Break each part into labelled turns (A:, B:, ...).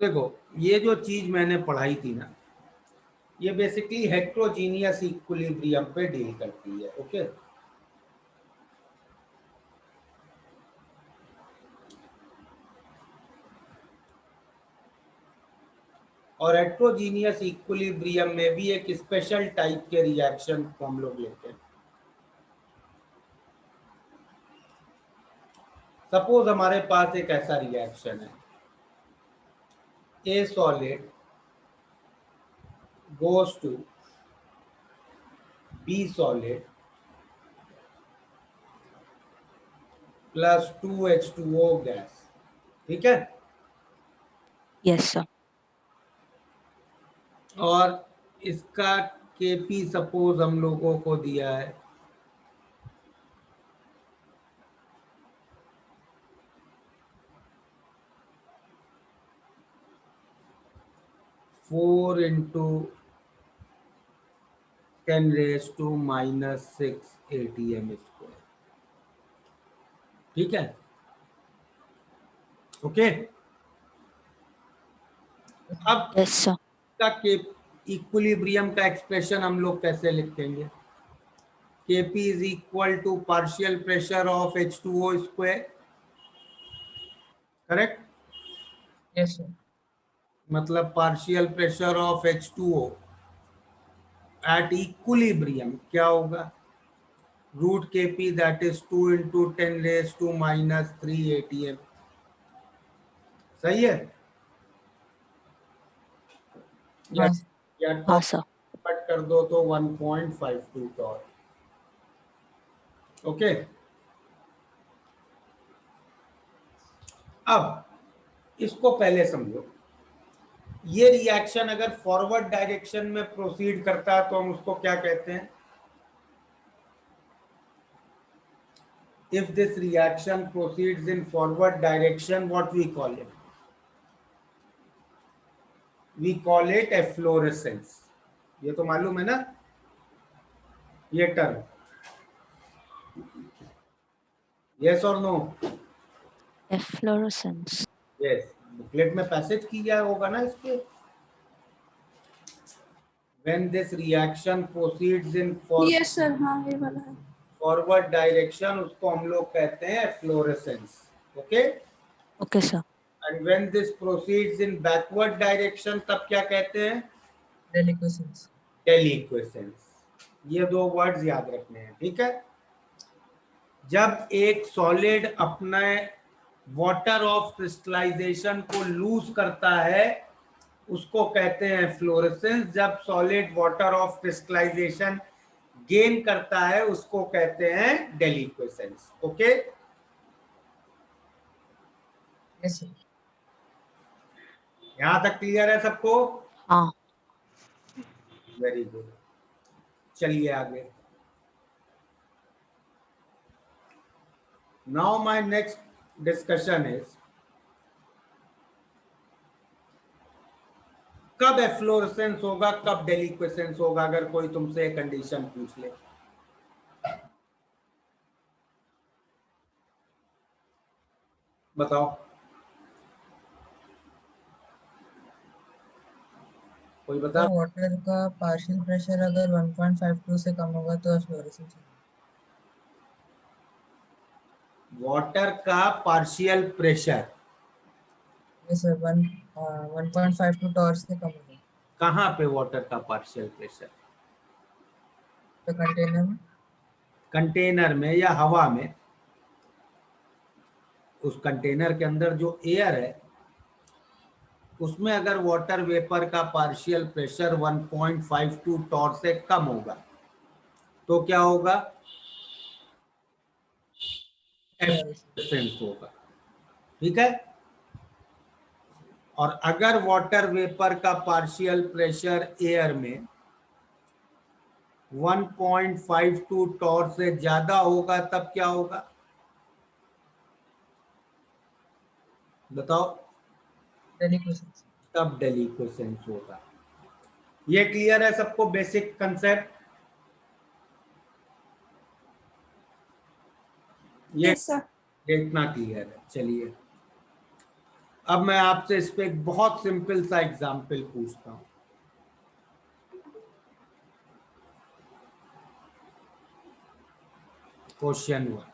A: देखो ये जो चीज मैंने पढ़ाई थी ना, ये बेसिकली हेट्रोजीनियस इक्विलिब्रियम पे डील करती है। ओके, और हेट्रोजीनियस इक्विलिब्रियम में भी एक स्पेशल टाइप के रिएक्शन को हम लोग लेते हैं। सपोज हमारे पास एक ऐसा रिएक्शन है, ए solid goes to B solid plus 2H2O gas. ठीक है,
B: यस सर।
A: और इसका Kp सपोज हम लोगों को दिया है 4 into 10⁻⁻6 atm स्क्वायर। ठीक है, ओके। अब
B: यस सर।
A: का के इक्विलिब्रियम का एक्सप्रेशन हम लोग कैसे लिखेंगे? Kp is equal to partial pressure of H2O square, correct?
C: Yes sir.
A: मतलब partial pressure of H2O at equilibrium क्या होगा? Root Kp that is 2 into 10⁻³ atm। सही है? या
C: हाँ
A: या
B: हाँ
A: टॉप
B: सर।
A: कट कर दो तो 1.52 टॉर्क। ओके, अब इसको पहले समझो। ये रिएक्शन अगर फॉरवर्ड डायरेक्शन में प्रोसीड करता है तो हम उसको क्या कहते हैं? If this reaction proceeds in forward direction, what we call it? We call it efflorescence। ये तो मालूम है ना ये टर्म? यस और नो?
B: एफ्लोरेसेंस।
A: यस, बुकलेट में पैसेज किया होगा ना इसके। When this reaction proceeds in
D: yes sir, हाँ ये वाला है।
A: फॉरवर्ड डायरेक्शन, उसको हम लोग कहते हैं efflorescence। Okay,
B: okay sir.
A: And when this proceeds in backward direction, तब क्या कहते हैं?
C: डेलिक्वेसेंस।
A: टेलीक्वेसेंस। ये दो वर्ड्स याद रखने हैं, ठीक है? जब एक सॉलिड अपने वाटर ऑफ क्रिस्टलाइजेशन को लूज करता है उसको कहते हैं फ्लोरेसेंस। जब solid water of crystallisation gain करता है उसको कहते हैं डेलिक्वेसेंस। Okay,
C: yes sir.
A: यहां तक क्लियर है सबको?
B: हाँ।
A: वेरी गुड, चलिए आगे। Now my next discussion is कब एफ्लोरेसेंस होगा, कब डेलिक्वेसेंस होगा? अगर कोई तुमसे कंडीशन पूछ ले, बताओ। कोई बता?
C: सर वाटर का पार्शियल प्रेशर अगर 1.52 से कम होगा तो एफ्लोरेसेंस होगा।
A: वाटर का partial pressure
C: yes sir, 1.52 torch से कम होगा
A: कहाँ पे? वाटर का पार्शियल प्रेशर
C: तो कंटेनर में।
A: कंटेनर में या हवा में? उस कंटेनर के अंदर जो एयर है उसमें अगर वाटर वेपर का पार्शियल प्रेशर 1.52 टॉर से कम होगा तो क्या होगा? एफ्लोरेसेंस होगा। ठीक है, और अगर वाटर वेपर का पार्शियल प्रेशर एयर में 1.52 टॉर से ज्यादा होगा तब क्या होगा? बताओ।
C: डेलिक्वेसेंस।
A: तब डेलिक्वेसेंस होगा। ये क्लियर है सबको बेसिक कंसेप्ट? ये
D: यस सर।
A: इतना क्लियर है। चलिए अब मैं आपसे इस पे एक बहुत सिंपल सा एग्जाम्पल पूछता हूं। क्वेश्चन 1,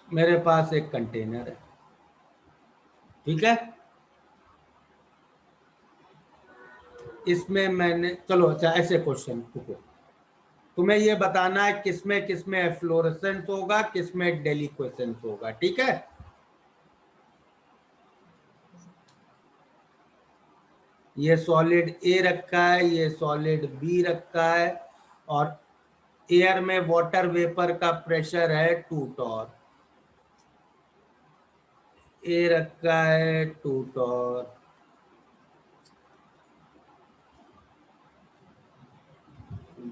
A: मेरे पास एक कंटेनर है, ठीक है। इसमें मैंने, चलो अच्छा ऐसे क्वेश्चन रुको, तुम्हें ये बताना है किसमें किसमें एफ्लोरेसेंस होगा, किसमें डेलिक्वेसेंस होगा, ठीक है। ये सॉलिड ए रखा है, ये सॉलिड बी रखा है, और एयर में वाटर वेपर का प्रेशर है 2 टॉर। ए रखा है 2 टॉर,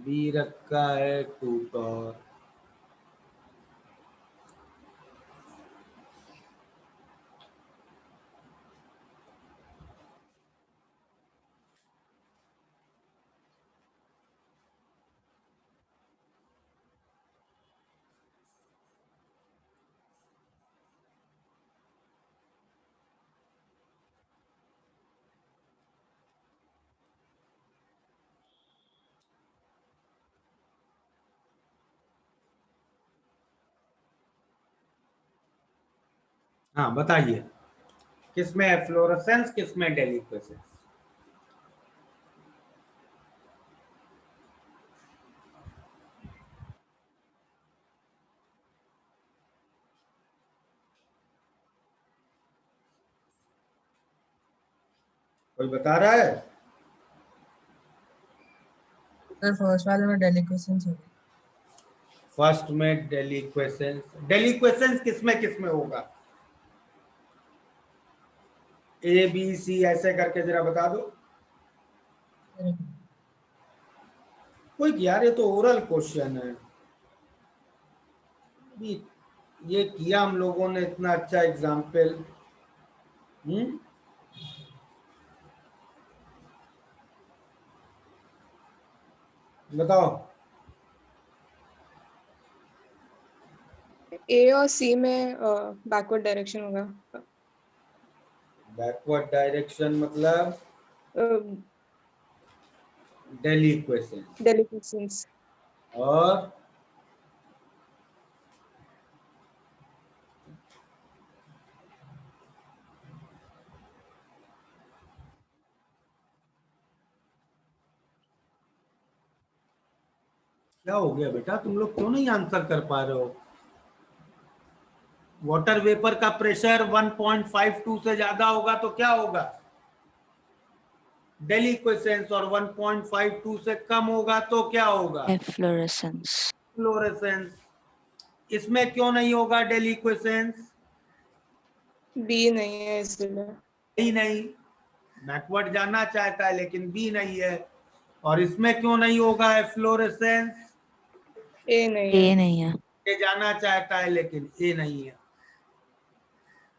A: बी रखा है 2 टॉर, हाँ बताइए किसमें एफ्लोरेसेंस, किसमें डेलिक्वेसेंस। कोई बता रहा है?
C: सर फर्स्ट वाले में डेलिक्वेसेंस होगी।
A: फर्स्ट में डेलिक्वेसेंस, डेलिक्वेसेंस किसमें किसमें होगा? ए बी सी ऐसे करके जरा बता दो कोई। यार ये तो ओरल क्वेश्चन है, ये किया हम लोगों ने इतना अच्छा एग्जाम्पल। बताओ।
E: ए और सी में बैकवर्ड डायरेक्शन होगा।
A: बैकवर्ड डायरेक्शन मतलब डेलिक्वेसेंस,
E: डेलिक्वेसेंस।
A: और क्या हो गया बेटा, तुम लोग क्यों नहीं आंसर कर पा रहे हो? वाटर वेपर का प्रेशर 1.52 से ज्यादा होगा तो क्या होगा? डेलिक्वेसेंस। और 1.52 से कम होगा तो क्या होगा?
B: एफ्लोरेसेंस।
A: फ्लोरेसेंस। इसमें क्यों नहीं होगा डेलिक्वेसेंस?
E: बी नहीं है इसलिए।
A: ही नहीं, बैकवर्ड जाना चाहता है लेकिन बी नहीं है। और इसमें क्यों नहीं होगा एफ्लोरेसेंस?
E: ए नहीं
B: ए
E: है।
B: नहीं है।
A: ये जाना चाहता है लेकिन ए नहीं है।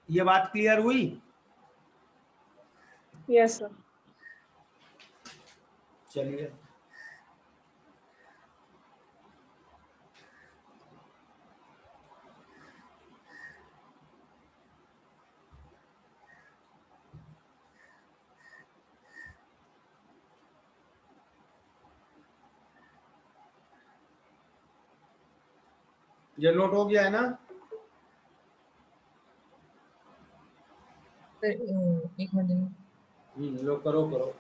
A: ये बात क्लियर हुई?
E: Yes sir.
A: चलिए ये नोट हो गया है ना?
C: सर एक मिनट।
A: लो करो करो।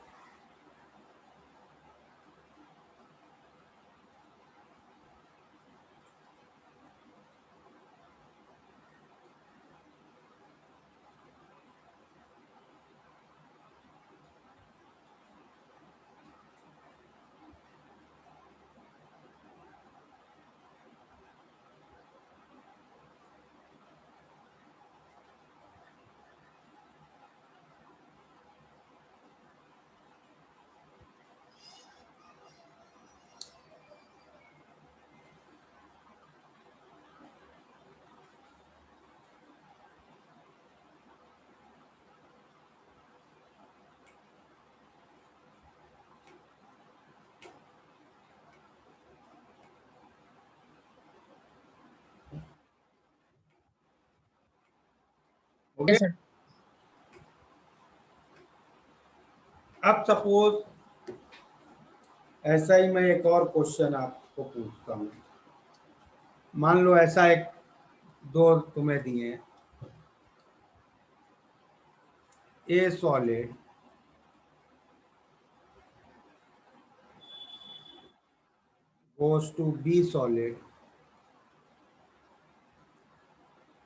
A: ओके।
C: Yes, sir.
A: अब सपोज ऐसा ही मैं एक और क्वेश्चन आपको पूछता हूँ। मान लो ऐसा एक दो तुम्हें दिए हैं, ए solid goes to B solid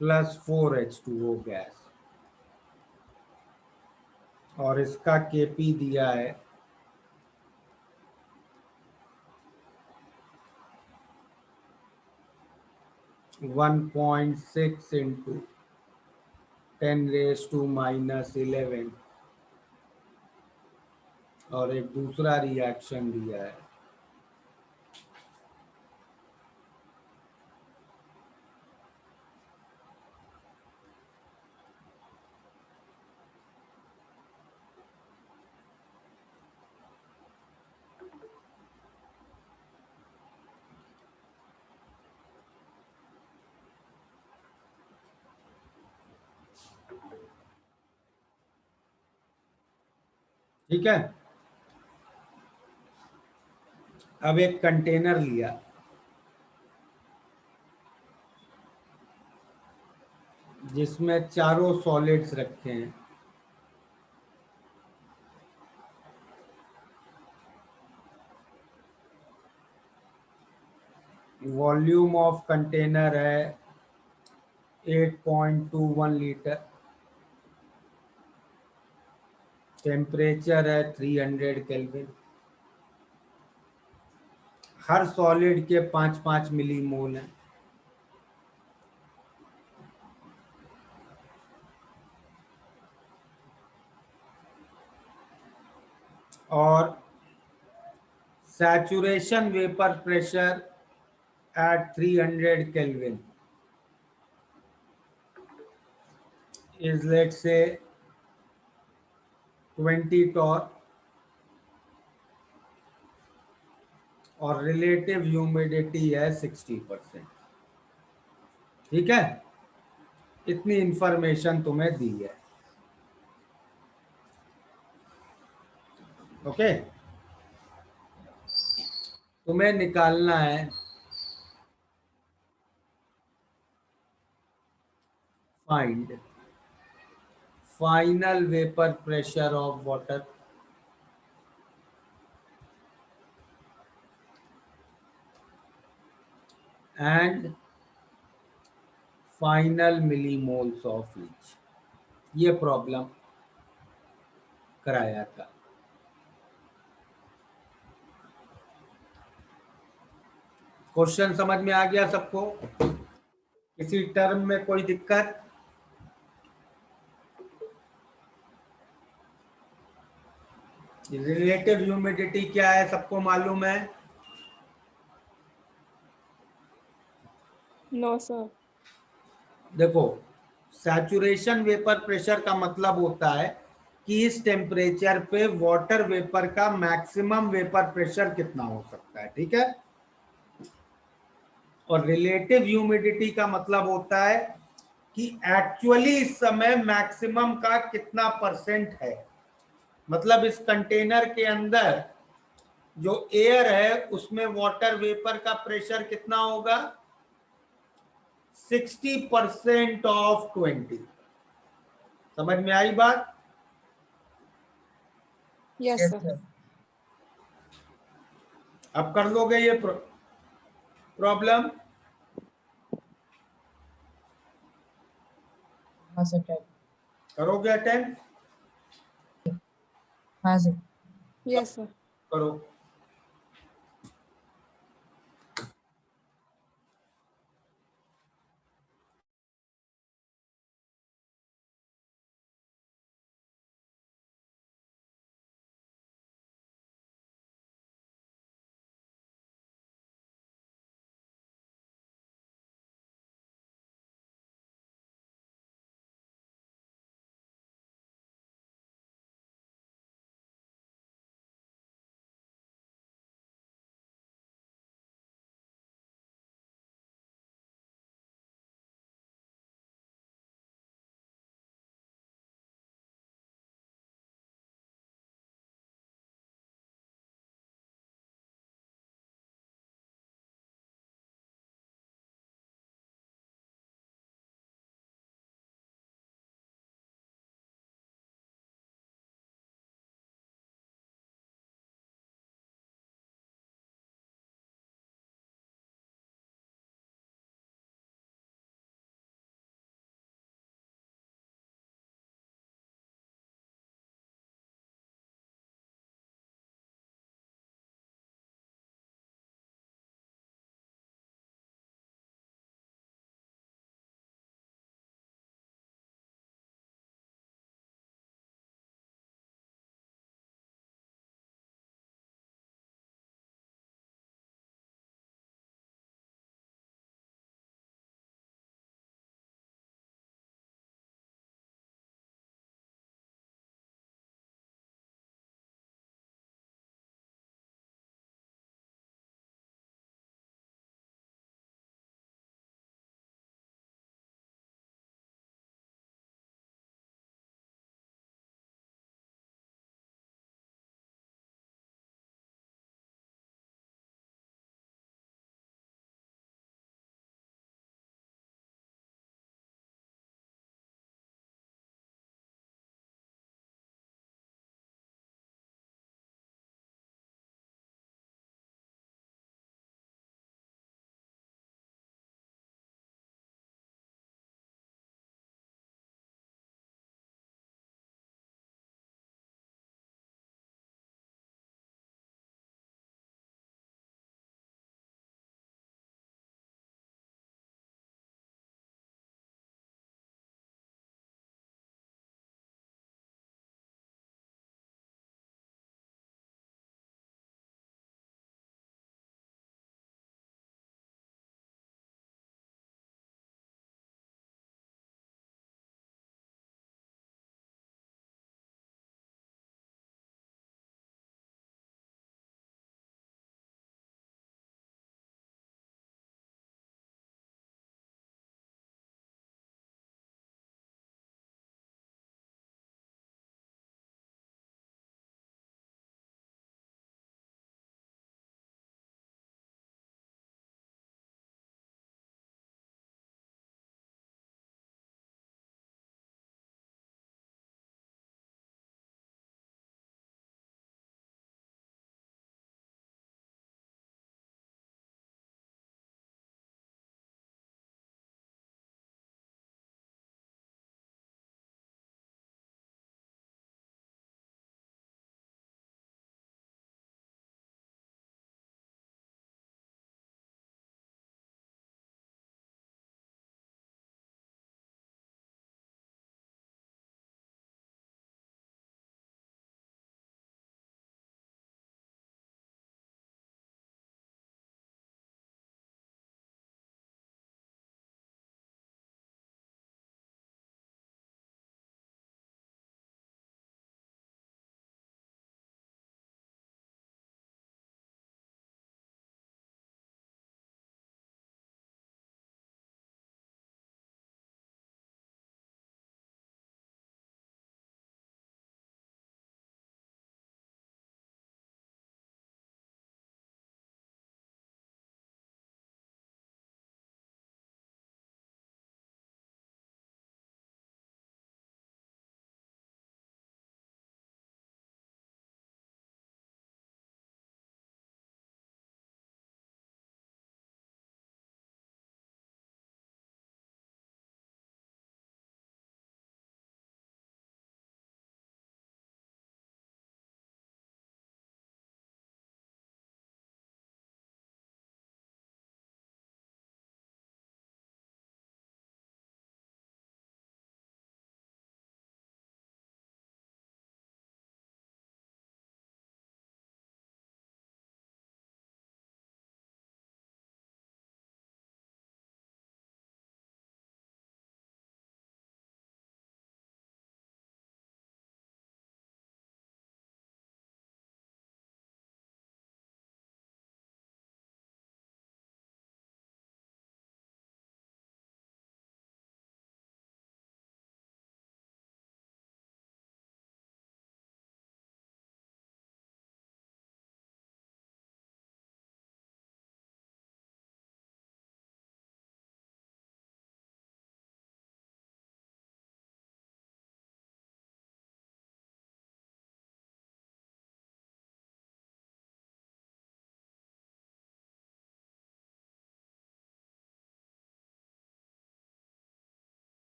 A: plus 4H2O gas, और इसका Kp दिया है 1.6 into 10⁻⁻11, और एक दूसरा रिएक्शन दिया है ठीक है। अब एक कंटेनर लिया, जिसमें चारों सॉलिड्स रखे हैं, वॉल्यूम ऑफ कंटेनर है 8.21 लीटर, टेम्परेचर है 300 केल्विन, हर सॉलिड के 5-5 मिलीमोल हैं, और saturation vapor pressure at 300 Kelvin is, let's say, 20 torr, और रिलेटिव ह्यूमिडिटी है 60%। ठीक है, इतनी इंफॉर्मेशन तुम्हें दी है। ओके, तुम्हें निकालना है find final vapour pressure of water and final millimoles of each. ये प्रॉब्लम कराया था। क्वेश्चन समझ में आ गया सबको? किसी टर्म में कोई दिक्कत? रिलेटिव ह्यूमिडिटी क्या है, सबको मालूम है?
E: No sir.
A: देखो, सैचुरेशन वेपर प्रेशर का मतलब होता है कि इस टेम्परेचर पे वाटर वेपर का मैक्सिमम वेपर प्रेशर कितना हो सकता है। ठीक है, और रिलेटिव ह्यूमिडिटी का मतलब होता है कि एक्चुअली इस समय मैक्सिमम का कितना परसेंट है। मतलब इस कंटेनर के अंदर जो एयर है उसमें वाटर वेपर का प्रेशर कितना होगा? 60% ऑफ 20। समझ में आई बात?
E: Yes
C: Yes,
E: sir.
C: sir.
A: अब कर लोगे ये प्रॉब्लम?
C: हाँ सर, टाइप।
A: करोगे अटेम्प्ट?
C: हाँ सर।
E: Yes sir.
A: करो।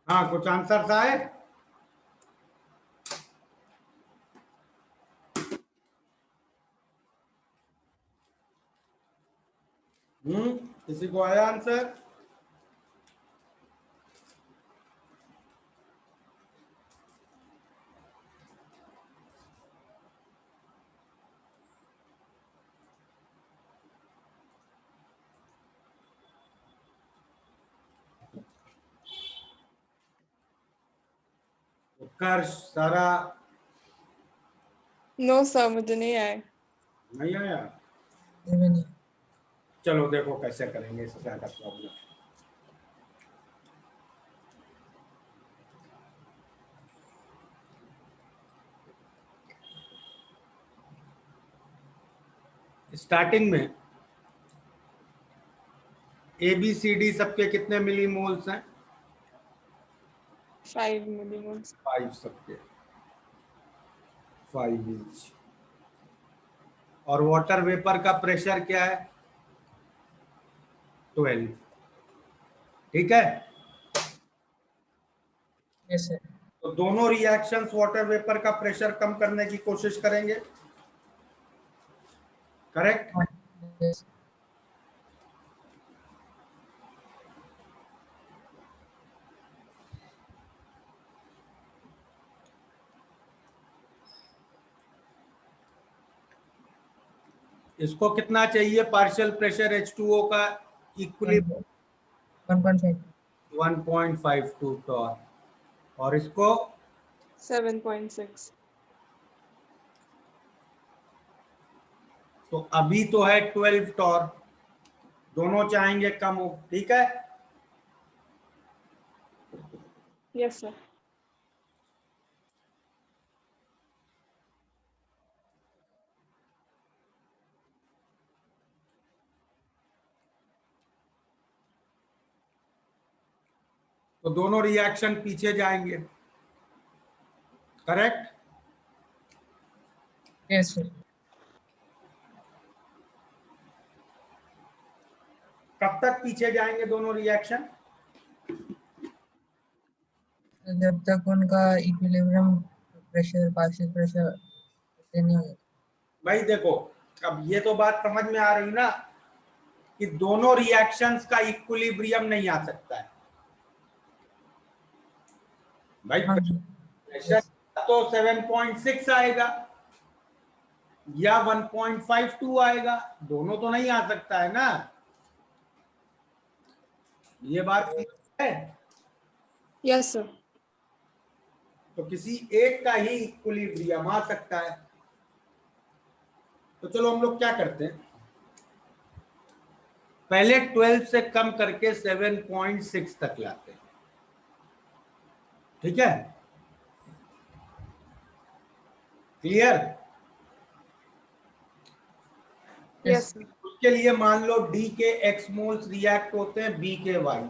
A: हाँ, कुछ आंसर आए? किसी को आया आंसर? उत्कर्ष, सारा?
E: नो सर, मुझे नहीं आए।
A: नहीं आया?
C: ये भी नहीं।
A: चलो देखो कैसे करेंगे, इससे ज्यादा प्रॉब्लम। स्टार्टिंग में ए बी सी डी सबके कितने मिलीमोल्स हैं?
E: 5 मिलीमोल्स।
A: 5 सबके, 5 ईच। और वाटर वेपर का प्रेशर क्या है? 12। ठीक है।
C: Yes sir.
A: तो दोनों रिएक्शंस वाटर वेपर का प्रेशर कम करने की कोशिश करेंगे, करेक्ट?
C: यस।
A: इसको कितना चाहिए पार्शियल प्रेशर H2O का? इक्वली
C: 1.5।
A: 1.52 टॉर। और इसको
E: 7.6।
A: तो अभी तो है 12 टॉर, दोनों चाहेंगे कम हो, ठीक है?
E: Yes sir.
A: तो दोनों रिएक्शन पीछे जाएंगे, करेक्ट?
C: Yes sir.
A: कब तक पीछे जाएंगे दोनों रिएक्शन?
C: जब तक उनका इक्विलिब्रियम प्रेशर, पार्शियल प्रेशर नहीं होगा।
A: भाई देखो, अब ये तो बात समझ में आ रही ना कि दोनों रिएक्शंस का इक्विलिब्रियम नहीं आ सकता है भाई।
C: हाँ जी।
A: प्रेशर तो 7.6 आएगा या 1.52 आएगा, दोनों तो नहीं आ सकता है ना। ये बात है।
E: Yes sir.
A: तो किसी एक का ही इक्विलिब्रियम आ सकता है। तो चलो हम लोग क्या करते हैं, पहले 12 से कम करके 7.6 तक लाते हैं, ठीक है? क्लियर?
E: Yes sir.
A: उसके लिए मान लो डी के एक्स मोल्स रिएक्ट होते हैं बी के वाई,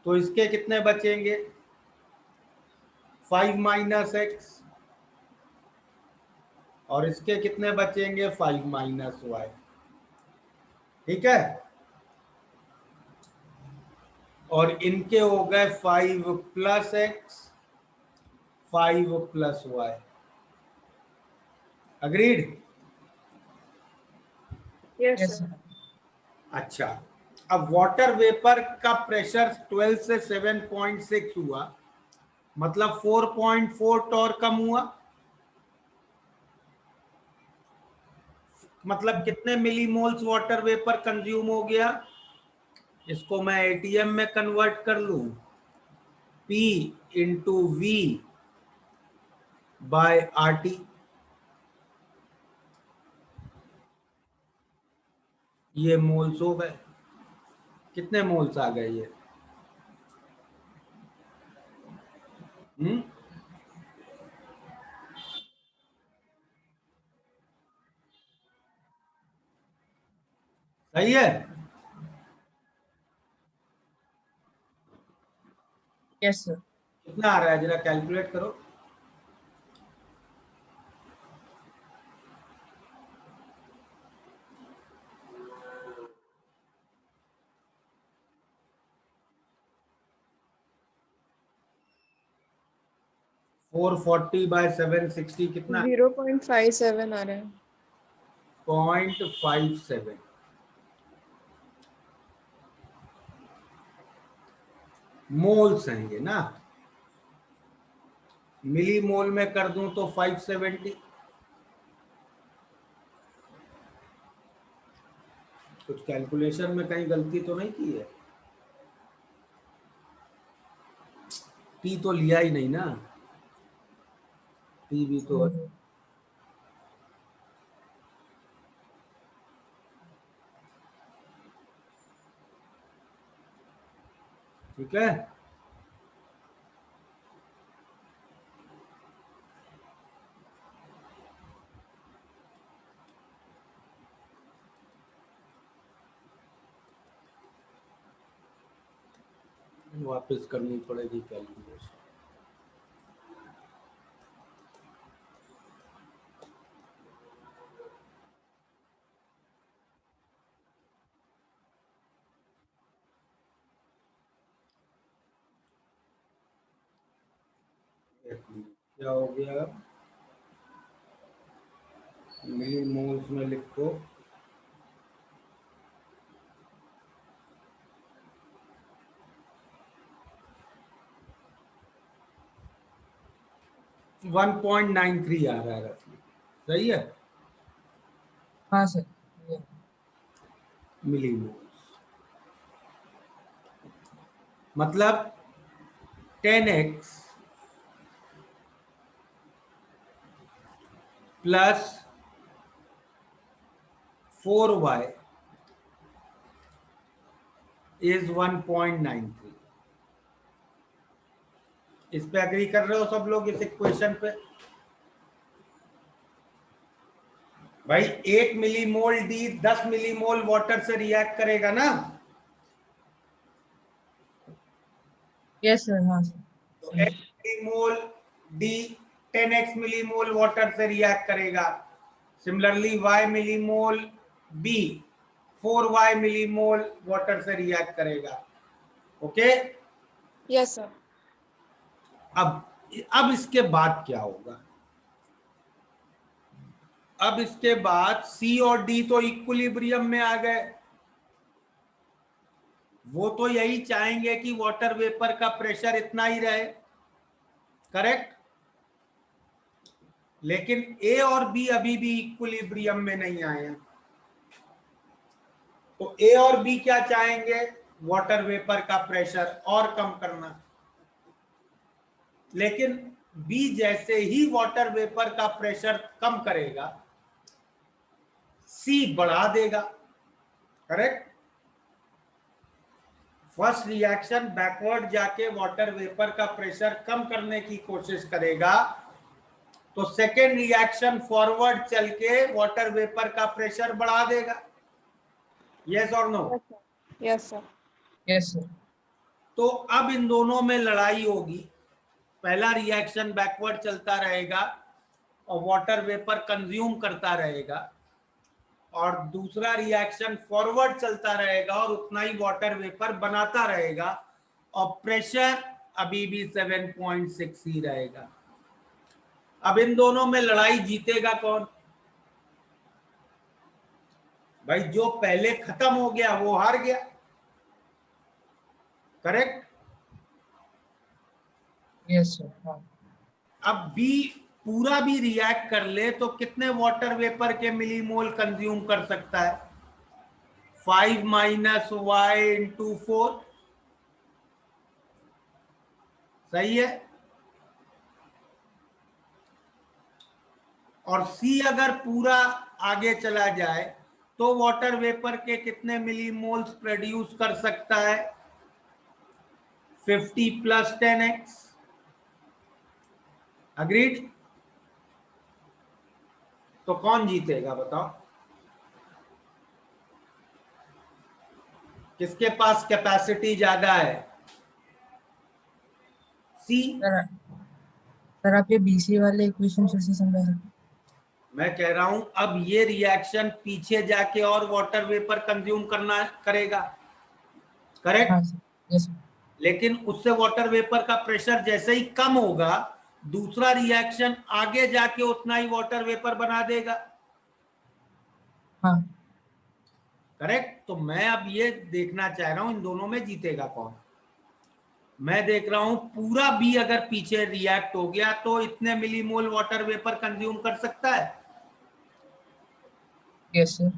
A: तो इसके कितने बचेंगे? 5 माइनस एक्स। और इसके कितने बचेंगे? 5 माइनस वाई। ठीक है। और इनके हो गए 5 plus x, 5 plus y. Agreed?
E: Yes
C: yes
E: sir.
C: Sir.
A: अच्छा, अब वाटर वेपर का प्रेशर 12 से 7.6 हुआ, मतलब 4.4 टॉर कम हुआ। मतलब कितने मिलीमोल्स वाटर वेपर कंज्यूम हो गया? इसको मैं एटीएम में कन्वर्ट कर लूं, P into V by R T. ये मोल्स हो गए। कितने मोल्स आ गए ये? हम्म, सही है?
C: Yes sir.
A: कितना आ रहा है जरा कैलकुलेट करो। 440/760 कितना?
E: 0.57 आ रहा है।
A: 0.57 मोल्स हैं ये ना। मिली मोल में कर दूं तो 570। कुछ कैलकुलेशन में कहीं गलती तो नहीं की है? टी तो लिया ही नहीं ना, टी भी तो ठीक है। वापस करनी पड़ेगी कैलकुलेशन। क्या हो गया? मिली मोल्स में लिखो 1.93 आ रहा है रफली, सही है।
C: हाँ सर।
A: मिली मोल्स मतलब 10x प्लस 4y इज 1.93। इस पे एग्री कर रहे हो सब लोग इस इक्वेशन पे? भाई 1 मिलीमोल डी 10 मिलीमोल वाटर से रिएक्ट करेगा ना,
C: यस सर। हाँ सर।
A: तो x millimole D 10x millimole water से रिएक्ट करेगा। Similarly y millimole B 4y millimole water से रिएक्ट करेगा। ओके।
E: Yes sir.
A: अब इसके बाद क्या होगा? अब इसके बाद C और D तो इक्विलिब्रियम में आ गए। वो तो यही चाहेंगे कि वाटर वेपर का प्रेशर इतना ही रहे, करेक्ट। लेकिन A और B अभी भी इक्विलिब्रियम में नहीं आए हैं, तो A और B क्या चाहेंगे? वाटर वेपर का प्रेशर और कम करना। लेकिन B जैसे ही वाटर वेपर का प्रेशर कम करेगा, C बढ़ा देगा, करेक्ट। फर्स्ट रिएक्शन बैकवर्ड जाके वाटर वेपर का प्रेशर कम करने की कोशिश करेगा, तो सेकेंड रिएक्शन फॉरवर्ड चल के वाटर वेपर का प्रेशर बढ़ा देगा। यस और no?
E: Yes sir.
C: Yes sir.
A: तो अब इन दोनों में लड़ाई होगी। पहला रिएक्शन बैकवर्ड चलता रहेगा और वाटर वेपर कंज्यूम करता रहेगा, और दूसरा रिएक्शन फॉरवर्ड चलता रहेगा और उतना ही वाटर वेपर बनाता रहेगा, और प्रेशर अभी भी 7.6 ही रहेगा। अब इन दोनों में लड़ाई जीतेगा कौन? भाई जो पहले खत्म हो गया वो हार गया, करेक्ट।
C: Yes sir. हाँ।
A: अब बी पूरा भी रिएक्ट कर ले तो कितने वाटर वेपर के मिलीमोल कंज्यूम कर सकता है? 5 माइनस वाई इंटू 4, सही है। और सी अगर पूरा आगे चला जाए तो वाटर वेपर के कितने मिलीमोल्स प्रोड्यूस कर सकता है? 50 प्लस 10x। अग्रीड? तो कौन जीतेगा बताओ? किसके पास कैपेसिटी ज्यादा है? सी।
C: सर आप ये बीसी वाले इक्वेशन फिर से समझा सकते?
A: मैं कह रहा हूं अब ये रिएक्शन पीछे जाके और वाटर वेपर कंज्यूम करना करेगा, करेक्ट।
C: हाँ सर। Yes sir.
A: लेकिन उससे वाटर वेपर का प्रेशर जैसे ही कम होगा, दूसरा रिएक्शन आगे जाके उतना ही वाटर वेपर बना देगा।
C: हाँ
A: करेक्ट। तो मैं अब ये देखना चाह रहा हूं इन दोनों में जीतेगा कौन। मैं देख रहा हूं पूरा बी अगर पीछे रिएक्ट हो गया तो इतने मिलीमोल वाटर वेपर कंज्यूम कर सकता है,
C: यस सर।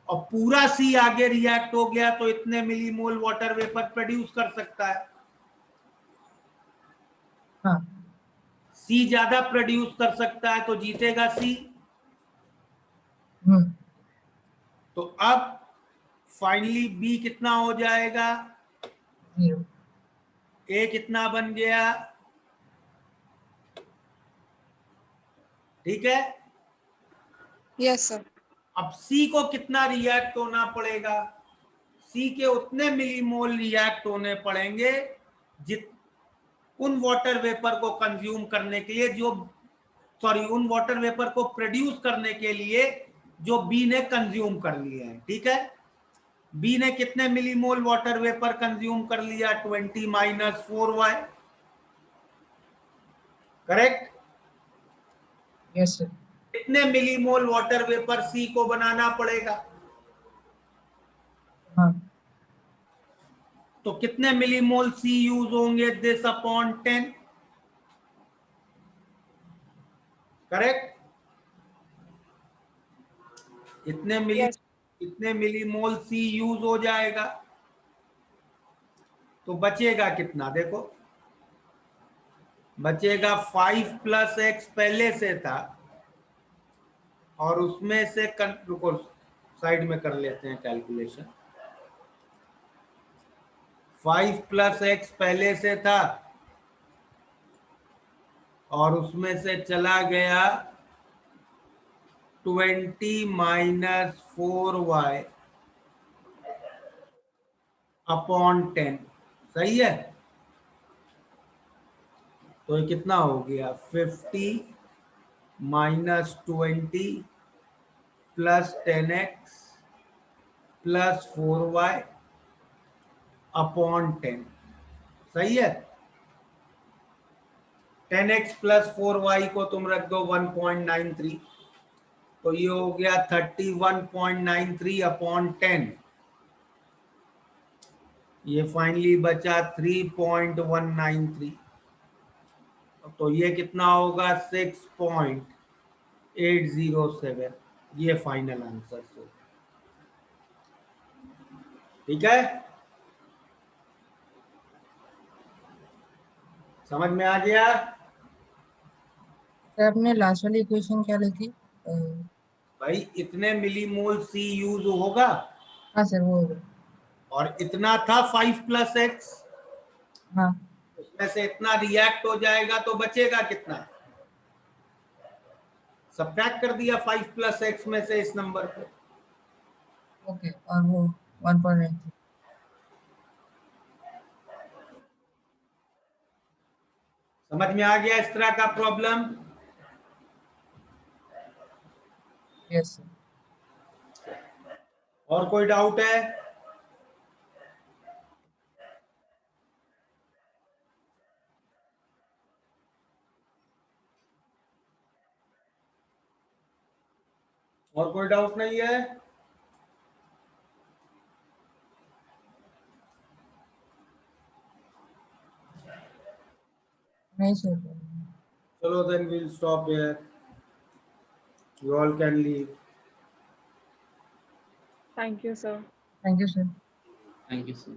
A: और पूरा सी आगे रिएक्ट हो गया तो इतने मिलीमोल वाटर वेपर प्रोड्यूस कर सकता है।
C: हाँ
A: सी ज्यादा प्रोड्यूस कर सकता है तो जीतेगा सी। तो अब फाइनली बी कितना हो जाएगा,
C: 0।
A: ए कितना बन गया, ठीक है।
E: Yes, sir.
A: अब सी को कितना रिएक्ट होना पड़ेगा, सी के उतने मिलीमोल रिएक्ट होने पड़ेंगे जित उन वाटर वेपर को कंज्यूम करने के लिए जो उन वाटर वेपर को प्रोड्यूस करने के लिए जो बी ने कंज्यूम कर लिए हैं, ठीक है। बी ने कितने मिलीमोल वाटर वेपर कंज्यूम कर लिया, 20 - 4y, करेक्ट।
C: Yes sir.
A: कितने मिलीमोल वाटर वेपर सी को बनाना पड़ेगा,
C: हाँ
A: तो कितने मिलीमोल सी यूज होंगे, दिस अपॉन 10, करेक्ट।
E: Yes.
A: इतने मिलीमोल सी यूज हो जाएगा। तो बचेगा कितना, देखो बचेगा 5 + x पहले से था, और उसमें से रुको साइड में कर लेते हैं कैलकुलेशन। 5 + x पहले से था और उसमें से चला गया 20 - 4y अपॉन 10, सही है। तो ये कितना हो गया, 50 - 20 + 10x + 4y अपॉन 10, सही है। 10x + 4y को तुम रख दो 1.93, तो ये हो गया 31.93 अपॉन 10। ये फाइनली बचा 3.193, तो ये कितना होगा 6.807। ये फाइनल आंसर से, ठीक है। समझ में आ गया।
C: सर आपने लास्ट वाली इक्वेशन क्या लिखी?
A: भाई इतने मिलीमोल सी यूज होगा,
C: हाँ सर वो होगा।
A: और इतना था 5 + x,
C: हाँ
A: उसमें से इतना रिएक्ट हो जाएगा तो बचेगा कितना, सब्ट्रैक्ट कर दिया 5 + x में से इस नंबर को।
C: ओके, और वो 1.93।
A: समझ में आ गया इस तरह का प्रॉब्लम।
C: Yes sir.
A: और कोई डाउट है, और कोई डाउट नहीं है।
C: नहीं सर।
A: चलो then we'll stop here, you all can leave।
E: Thank you, sir.
C: Thank you sir.
F: Thank you, sir.